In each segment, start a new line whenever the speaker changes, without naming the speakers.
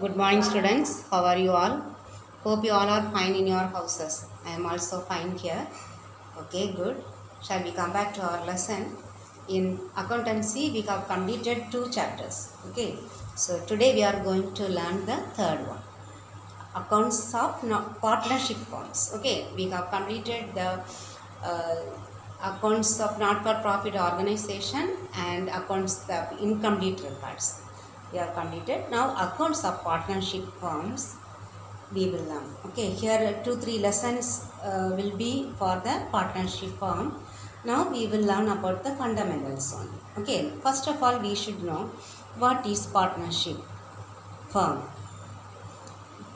Good morning, students. How are you all? Hope you all are fine in your houses. I am also fine here. Okay, good. Shall we come back to our lesson? In accountancy, we have completed 2 chapters. Okay, so today we are going to learn the third one, accounts of partnership firms. Okay, we have completed the uh, accounts of not-for-profit organization and accounts of incomplete records. We have completed. Now accounts of partnership firms we will learn. Okay, here 2-3 lessons will be for the partnership firm. Now we will learn about the fundamentals only. Okay, first of all we should know what is partnership firm.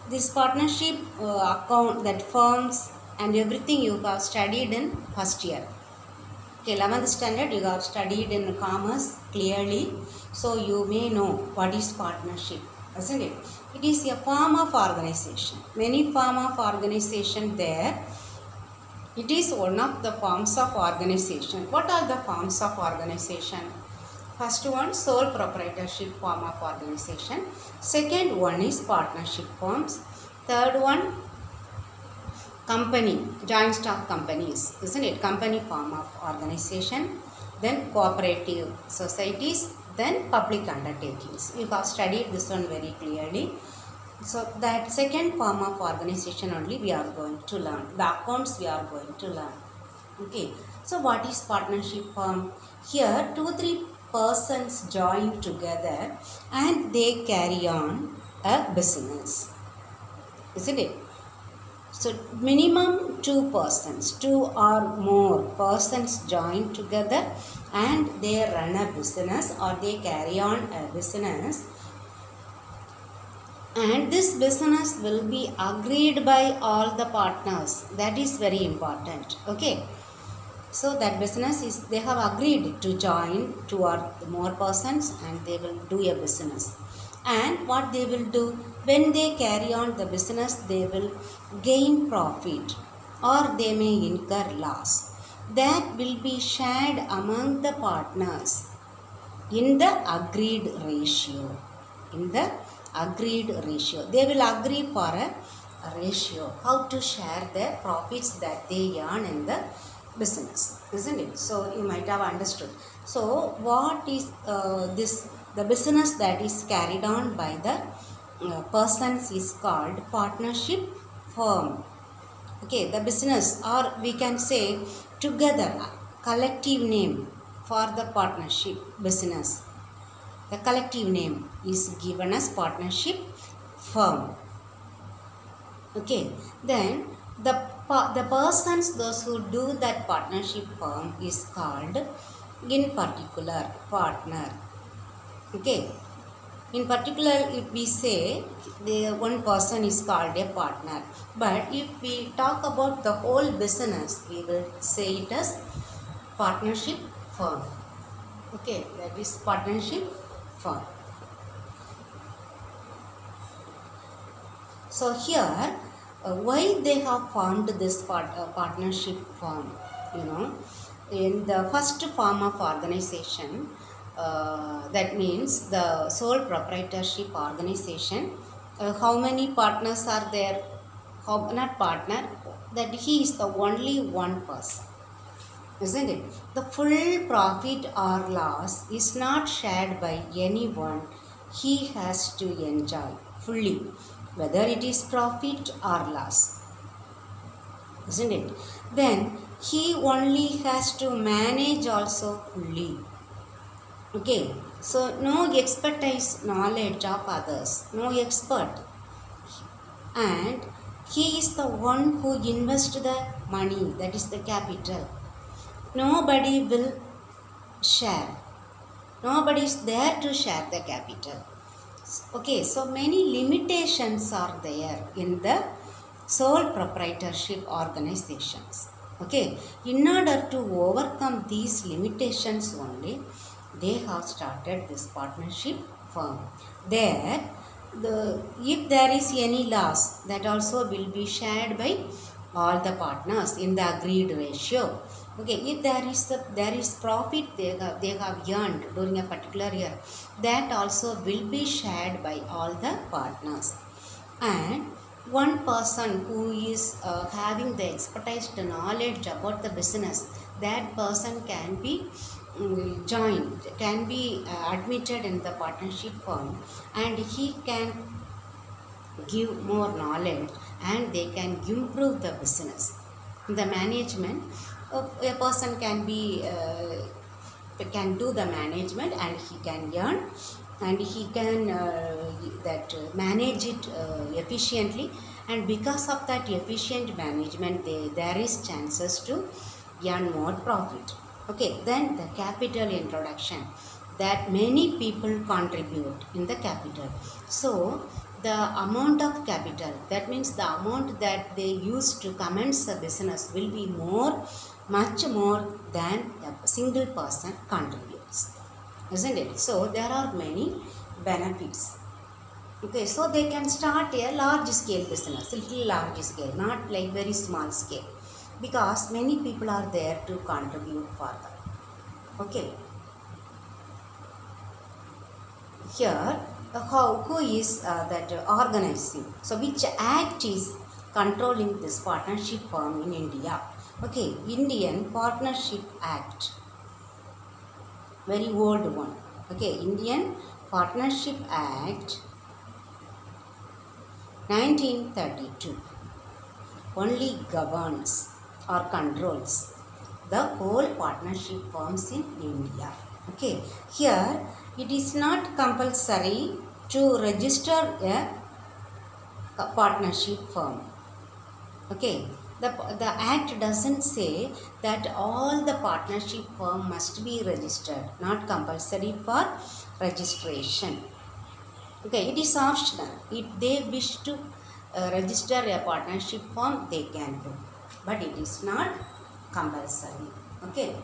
This partnership account that firms and everything you have studied in first year. Okay, 11th standard you have studied in commerce clearly, so you may know what is partnership, isn't it? It is a form of organization. Many form of organization there. It is one of the forms of organization. What are the forms of organization? First one, sole proprietorship form of organization. Second one is partnership forms. Third one, company, joint stock companies, isn't it? Company form of organization. Then cooperative societies. Then public undertakings. You have studied this one very clearly. So that second form of organization only we are going to learn. The accounts we are going to learn. Okay. So what is partnership firm? Here 2-3 persons join together and they carry on a business. Isn't it? So minimum 2 persons, 2 or more persons join together and they run a business or they carry on a business, and this business will be agreed by all the partners. That is very important. Okay. So that business is, they have agreed to join 2 or more persons and they will do a business. And what they will do, when they carry on the business, they will gain profit or they may incur loss. That will be shared among the partners in the agreed ratio. In the agreed ratio. They will agree for a ratio, how to share the profits that they earn in the business, isn't it? So you might have understood. So what is the business that is carried on by the persons is called partnership firm. Okay, the business, or we can say together, collective name for the partnership business. The collective name is given as partnership firm. Okay, then the persons, those who do that partnership firm is called in particular partner. Okay, in particular if we say the one person is called a partner, but if we talk about the whole business we will say it as partnership firm. Okay, that is partnership firm. So here why they have formed this partnership firm, in the first form of organization, that means the sole proprietorship organization, how many partners are there? Not partner, that he is the only one person, isn't it? The full profit or loss is not shared by anyone. He has to enjoy fully, whether it is profit or loss, isn't it? Then he only has to manage also fully. Okay, so no expertise knowledge of others, no expert, and he is the one who invests the money, that is the capital. Nobody will share. Nobody is there to share the capital. Okay, so many limitations are there in the sole proprietorship organizations. Okay, in order to overcome these limitations only, they have started this partnership firm. There, if there is any loss, that also will be shared by all the partners in the agreed ratio. Okay, if there is profit they have earned during a particular year, that also will be shared by all the partners. And one person who is having the expertise knowledge about the business, that person can be joined, can be admitted in the partnership firm, and he can give more knowledge and they can improve the business. The management, a person can do the management and he can earn, and he can manage it efficiently, and because of that efficient management there is chances to earn more profit. Okay, then the capital introduction, that many people contribute in the capital. So the amount of capital, that means the amount that they use to commence a business, will be much more than a single person contributes, isn't it? So there are many benefits. Okay, so they can start a large scale business, little large scale, not like very small scale, because many people are there to contribute for that. Okay, here who is that organizing, so which act is controlling this partnership firm in India? Okay, Indian Partnership Act, very old one. Okay, Indian Partnership Act 1932 only governs or controls the whole partnership firms in India. Okay, here it is not compulsory to register a partnership firm. Okay, the act doesn't say that all the partnership firm must be registered, not compulsory for registration. Okay, it is optional. If they wish to register a partnership firm, they can do, but it is not compulsory. Okay,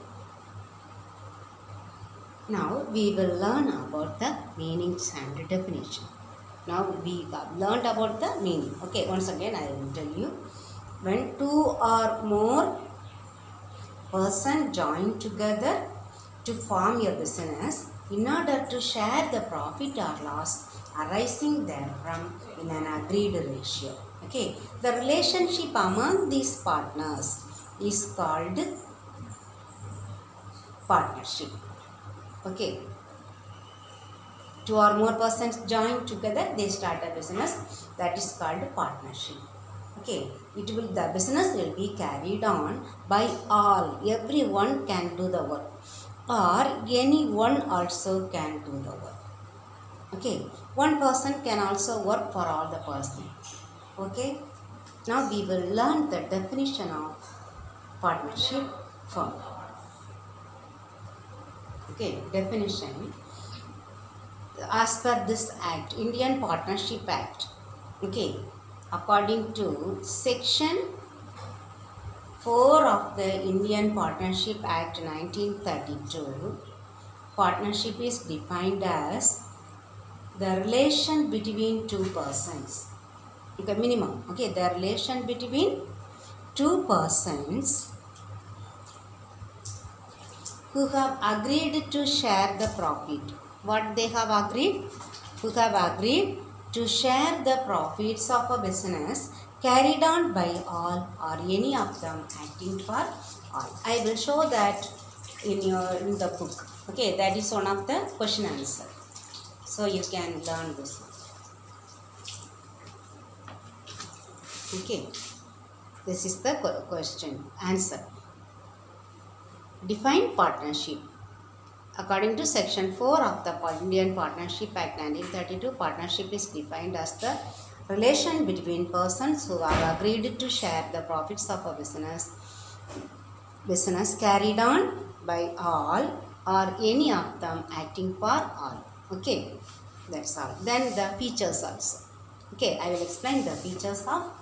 now we will learn about the meanings and definition. Now we have learned about the meaning. Okay, once again I will tell you. When two or more persons join together to form a business in order to share the profit or loss arising therefrom in an agreed ratio. Okay, the relationship among these partners is called partnership. Okay, two or more persons join together, they start a business, that is called partnership. Okay, the business will be carried on by all, everyone can do the work, or anyone also can do the work. Okay, one person can also work for all the person. Okay, now we will learn the definition of partnership firm. Okay, definition as per this act, Indian Partnership Act. Okay, according to section 4 of the Indian Partnership Act 1932, partnership is defined as the relation between two persons. Okay, minimum. Okay, the relation between two persons who have agreed to share the profit. What they have agreed? Who have agreed to share the profits of a business carried on by all or any of them acting for all. I will show that in the book. Okay, that is one of the question answer. So you can learn this one. Okay, this is the question answer. Define partnership. According to section 4 of the Indian Partnership Act 1932, partnership is defined as the relation between persons who have agreed to share the profits of a business carried on by all or any of them acting for all. Okay, that's all. Then the features also. Okay, I will explain the features of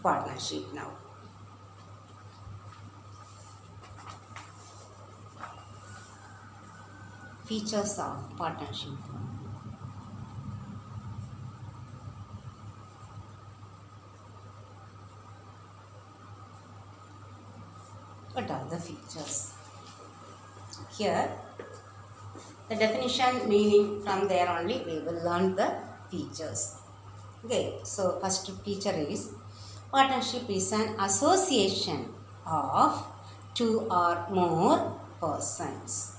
partnership now. Features of partnership. What are the features? Here, the definition, meaning, from there only we will learn the features. Okay, so first feature is partnership is an association of two or more persons.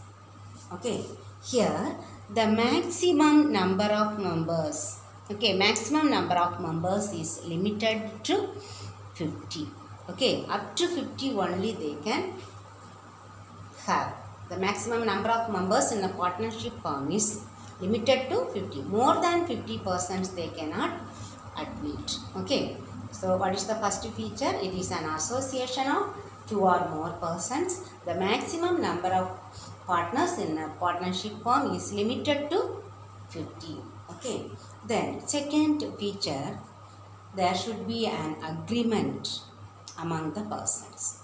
Okay, here the maximum number of members. Okay, maximum number of members is limited to 50. Okay, up to 50 only they can have. The maximum number of members in a partnership firm is limited to 50. More than 50% they cannot admit. Okay, so what is the first feature? It is an association of two or more persons. The maximum number of partners in a partnership firm is limited to 50. Okay, then second feature, there should be an agreement among the persons.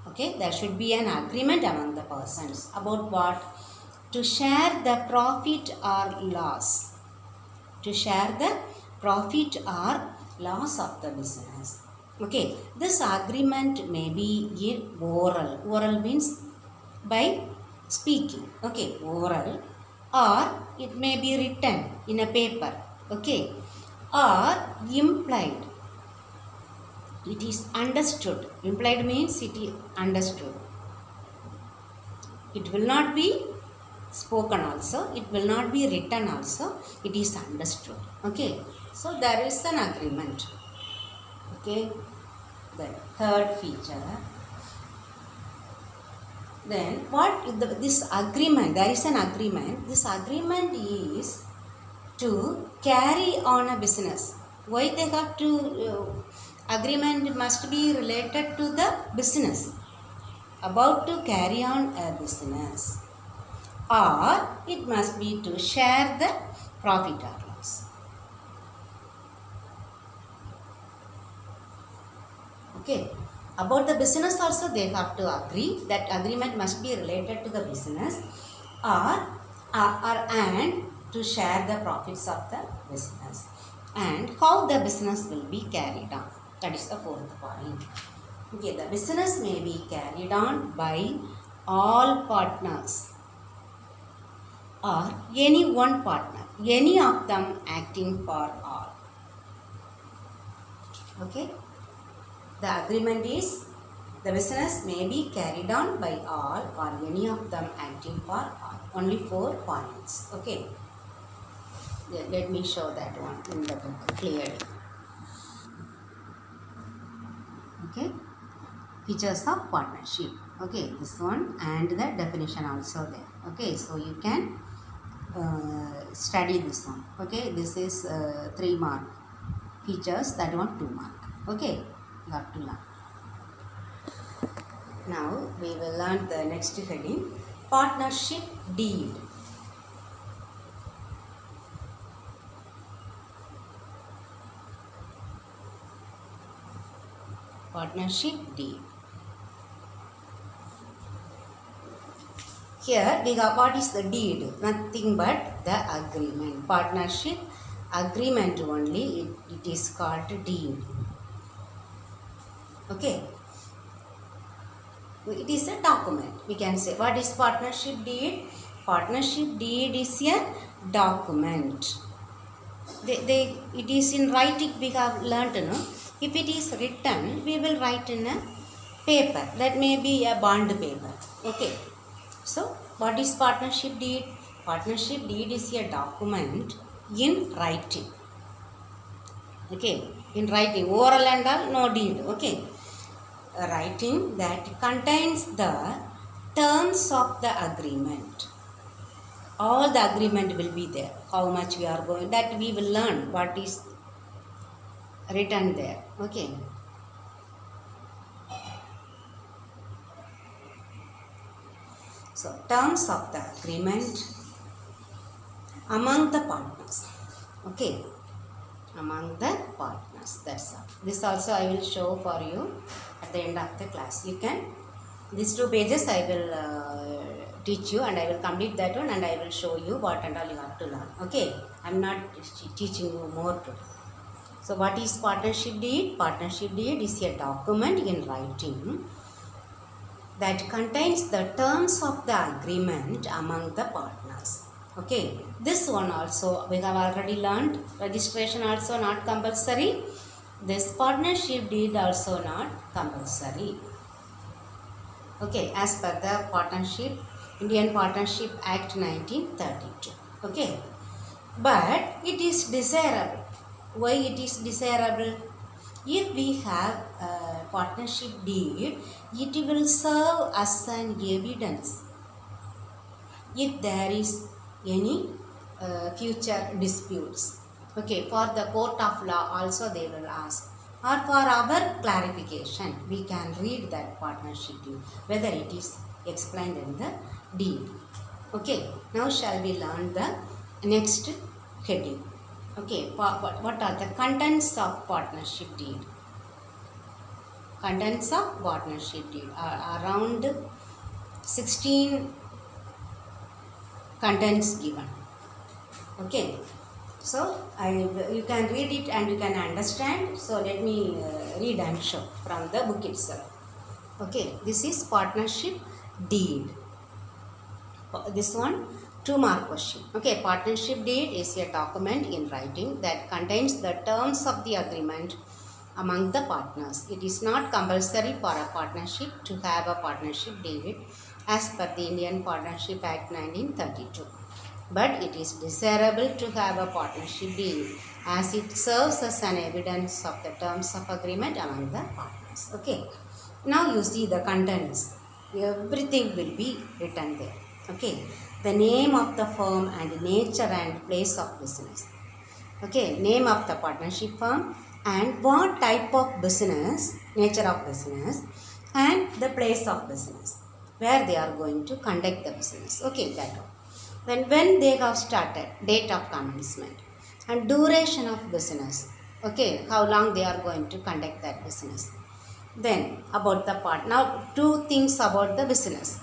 Okay, there should be an agreement among the persons about what? To share the profit or loss. To share the profit or loss of the business. Okay, this agreement may be in oral. Oral means by speaking. Okay, oral, or it may be written in a paper. Okay, or implied. It is understood. Implied means it is understood. It will not be spoken also. It will not be written also. It is understood. Okay. So there is an agreement. Okay. The third feature. Then what is this agreement? There is an agreement. This agreement is to carry on a business. Why they have to agreement must be related to the business, about to carry on a business, or it must be to share the profit or loss. Okay, about the business also they have to agree. That agreement must be related to the business, or and to share the profits of the business, and how the business will be carried on. That is the fourth point. Okay, the business may be carried on by all partners or any one partner, any of them acting for all. Okay, the agreement is the business may be carried on by all or any of them acting for all. Only 4 points. Okay, let me show that one in the book clearly. Okay, features of partnership. Okay, this one and the definition also there. Okay, so you can study this one. Okay, this is 3 mark features, that one 2 mark. Okay, you have to learn. Now we will learn the next heading, partnership deed. Partnership deed. Here we got what is the deed? Nothing but the agreement. Partnership agreement only, it is called deed. Okay. It is a document. We can say what is partnership deed? Partnership deed is a document. It is in writing we have learnt, no? If it is written, we will write in a paper. That may be a bond paper. Okay. So, what is partnership deed? Partnership deed is a document in writing. Okay. In writing, oral and all, no deed. Okay. A writing that contains the terms of the agreement. All the agreement will be there. How much we are going, that we will learn what is written there. Okay. So, terms of the agreement among the partners. Okay. Among the partners. That's all. This also I will show for you at the end of the class. You can, these 2 pages I will teach you, and I will complete that one, and I will show you what and all you have to learn. Okay. I am not teaching you more today. So, what is partnership deed? Partnership deed is a document in writing that contains the terms of the agreement among the partners. Okay, this one also we have already learned. Registration also not compulsory. This partnership deed also not compulsory. Okay, as per the Indian Partnership Act 1932. Okay, but it is desirable. Why it is desirable? If we have a partnership deed, it will serve as an evidence if there is any future disputes. Okay, for the court of law also they will ask, or for our clarification we can read that partnership deed whether it is explained in the deed. Okay, now shall we learn the next heading. Okay, what are the contents of partnership deed? Contents of partnership deed are around 16 contents given. Okay, so you can read it and you can understand. So let me read and show from the book itself. Okay, this is partnership deed. This one 2 mark question. Okay, partnership deed is a document in writing that contains the terms of the agreement among the partners. It is not compulsory for a partnership to have a partnership deed as per the Indian Partnership Act 1932. But it is desirable to have a partnership deed as it serves as an evidence of the terms of agreement among the partners. Okay, now you see the contents. Everything will be written there. Okay, the name of the firm and nature and place of business. Okay, name of the partnership firm and what type of business, nature of business, and the place of business where they are going to conduct the business. Okay, that one. Then when they have started, date of commencement and duration of business. Okay, how long they are going to conduct that business. Then about the part. Now 2 things about the business.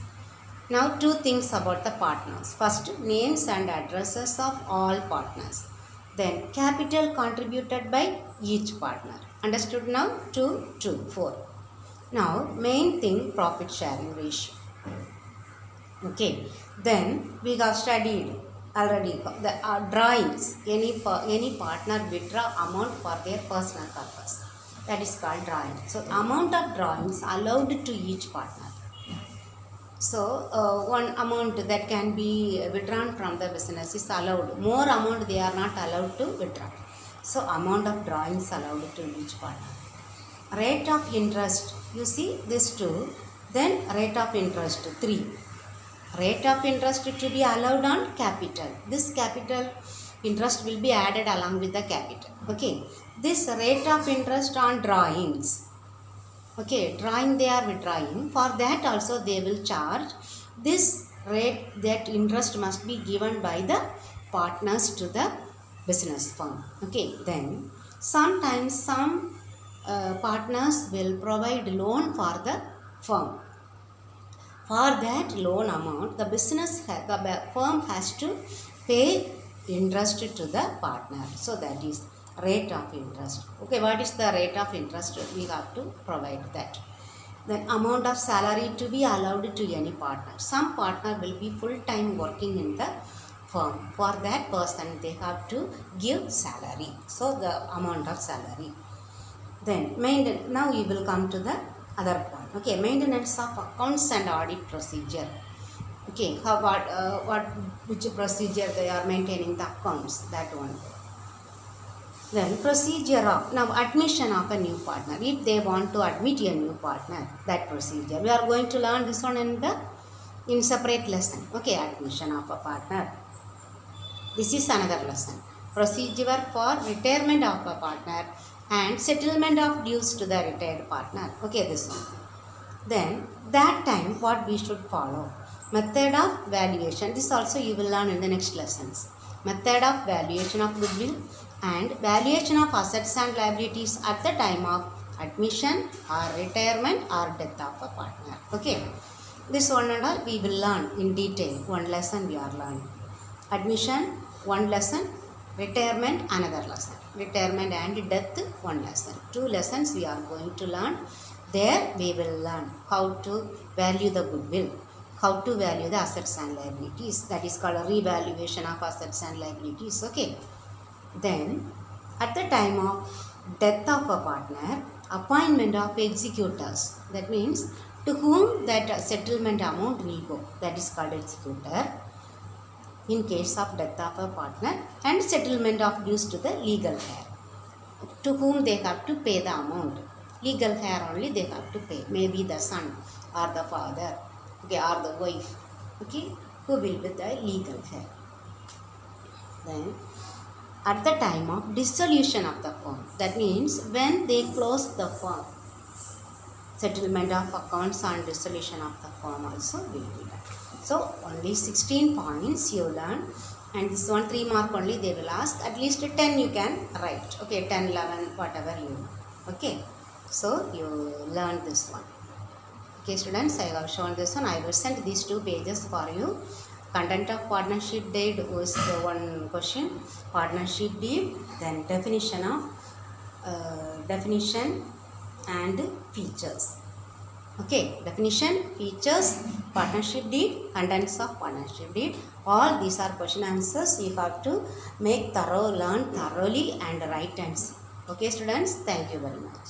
Now 2 things about the partners. First, names and addresses of all partners. Then capital contributed by each partner. Understood now? 2, 2, 4. Now main thing, profit sharing ratio. Okay, then we have studied already the drawings. Any partner withdraw amount for their personal purpose. That is called drawing. So amount of drawings allowed to each partner. So one amount that can be withdrawn from the business is allowed. More amount they are not allowed to withdraw. So amount of drawings allowed to each partner. Rate of interest, you see this 2. Then rate of interest 3. Rate of interest to be allowed on capital. This capital interest will be added along with the capital. Okay, this rate of interest on drawings. Okay, drawing they are withdrawing. For that also they will charge this rate. That interest must be given by the partners to the business firm. Okay, then sometimes some partners will provide loan for the firm. For that loan amount, the firm has to pay interest to the partner. So that is rate of interest. Okay, what is the rate of interest? We have to provide that. Then amount of salary to be allowed to any partner. Some partner will be full-time working in the firm. For that person, they have to give salary. So the amount of salary. Then now we will come to the other point. Okay, maintenance of accounts and audit procedure. Okay, which procedure they are maintaining the accounts, that one. Then procedure of, now admission of a new partner. If they want to admit a new partner, that procedure. We are going to learn this one in separate lesson. Okay, admission of a partner. This is another lesson. Procedure for retirement of a partner and settlement of dues to the retired partner. Okay, this one. Then that time what we should follow. Method of valuation. This also you will learn in the next lessons. Method of valuation of goodwill and valuation of assets and liabilities at the time of admission or retirement or death of a partner. Okay. This one and all we will learn in detail. One lesson we are learning. Admission, one lesson. Retirement, another lesson. Retirement and death, one lesson. 2 lessons we are going to learn There we will learn how to value the goodwill, how to value the assets and liabilities. That is called a revaluation of assets and liabilities. Okay. Then at the time of death of a partner, appointment of executors. That means to whom that settlement amount will go. That is called executor in case of death of a partner, and settlement of dues to the legal heir, to whom they have to pay the amount. Legal heir only they have to pay. Maybe the son or the father, okay, or the wife, okay, who will be the legal heir. Then at the time of dissolution of the firm, that means when they close the firm, settlement of accounts and dissolution of the firm also will be done. So only 16 points you learn, and this one 3 mark only they will ask. At least 10 you can write. Okay, 10, 11, whatever you know. Okay, so you learn this one. Okay students, I have shown this one. I will send these 2 pages for you. Content of partnership deed was the one question. Partnership deed, then definition and features. Okay, definition, features, partnership deed, contents of partnership deed. All these are question answers. You have to learn thoroughly and write and see. Okay students, thank you very much.